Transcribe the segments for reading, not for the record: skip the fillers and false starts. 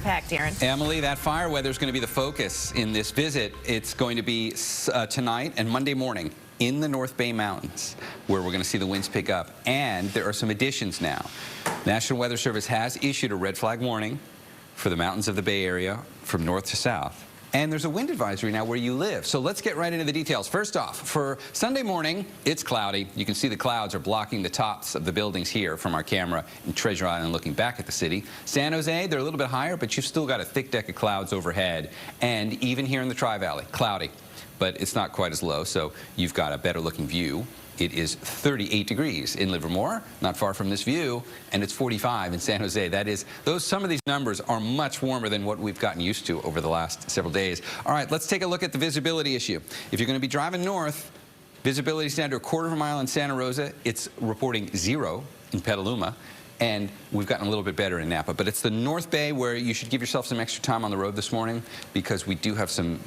packed, Darren. Emily, that fire weather is going to be the focus in this visit. It's going to be tonight and Monday morning in the North Bay Mountains, where we're going to see the winds pick up. And there are some additions now. National Weather Service has issued a red flag warning for the mountains of the Bay Area from north to south. And there's a wind advisory now where you live. So let's get right into the details. First off, for Sunday morning, it's cloudy. You can see the clouds are blocking the tops of the buildings here from our camera in Treasure Island looking back at the city. San Jose, they're a little bit higher, but you've still got a thick deck of clouds overhead. And even here in the Tri-Valley, cloudy. But it's not quite as low, so you've got a better looking view. It is 38 degrees in Livermore, not far from this view, and it's 45 in San Jose. That is, some of these numbers are much warmer than what we've gotten used to over the last several days. All right, let's take a look at the visibility issue. If you're going to be driving north, visibility is down to a quarter of a mile in Santa Rosa. It's reporting 0 in Petaluma. And we've gotten a little bit better in Napa. But it's the North Bay where you should give yourself some extra time on the road this morning, because we do have some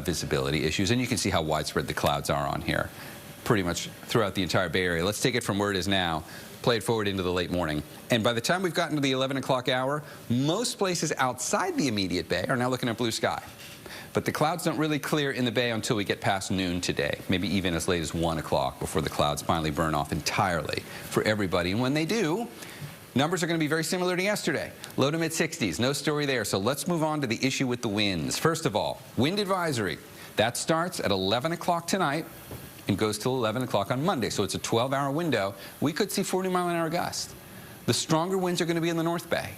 visibility issues. And you can see how widespread the clouds are on here, pretty much throughout the entire Bay Area. Let's take it from where it is now, play it forward into the late morning. And by the time we've gotten to the 11 o'clock hour, most places outside the immediate Bay are now looking at blue sky. But the clouds don't really clear in the Bay until we get past noon today, maybe even as late as 1 o'clock before the clouds finally burn off entirely for everybody. And when they do, numbers are going to be very similar to yesterday. Low to mid 60s, no story there. So let's move on to the issue with the winds. First of all, wind advisory. That starts at 11 o'clock tonight and goes till 11 o'clock on Monday. So it's a 12-hour window. We could see 40-mile-an-hour gusts. The stronger winds are going to be in the North Bay.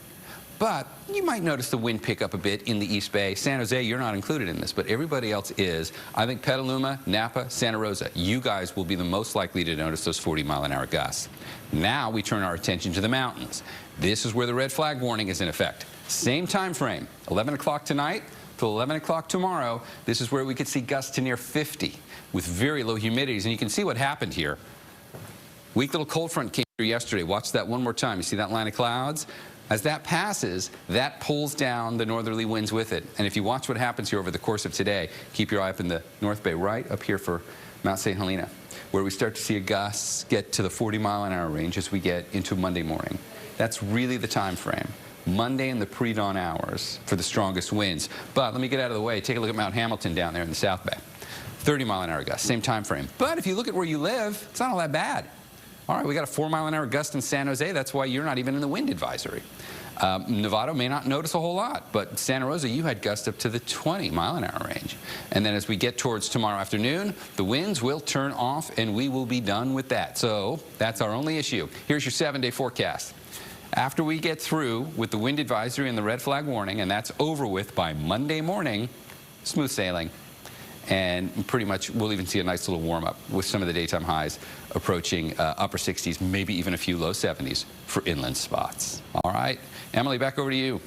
But you might notice the wind pick up a bit in the East Bay. San Jose, you're not included in this, but everybody else is. I think Petaluma, Napa, Santa Rosa, you guys will be the most likely to notice those 40-mile-an-hour gusts. Now we turn our attention to the mountains. This is where the red flag warning is in effect. Same time frame, 11 o'clock tonight till 11 o'clock tomorrow. This is where we could see gusts to near 50 with very low humidities. And you can see what happened here. Weak little cold front came through yesterday. Watch that one more time. You see that line of clouds? As that passes, that pulls down the northerly winds with it. And if you watch what happens here over the course of today, keep your eye up in the North Bay, right up here for Mount St. Helena, where we start to see a gusts get to the 40-mile-an-hour range as we get into Monday morning. That's really the time frame. Monday in the pre-dawn hours for the strongest winds. But let me get out of the way. Take a look at Mount Hamilton down there in the South Bay. 30-mile-an-hour gusts, same time frame. But if you look at where you live, it's not all that bad. All right, we got a 4-mile-an-hour gust in San Jose. That's why you're not even in the wind advisory. Novato may not notice a whole lot, but Santa Rosa, you had gusts up to the 20-mile-an-hour range. And then as we get towards tomorrow afternoon, the winds will turn off and we will be done with that. So that's our only issue. Here's your 7-day forecast. After we get through with the wind advisory and the red flag warning, and that's over with by Monday morning, smooth sailing. And pretty much we'll even see a nice little warm-up with some of the daytime highs approaching upper 60s, maybe even a few low 70s for inland spots. All right, Emily, back over to you.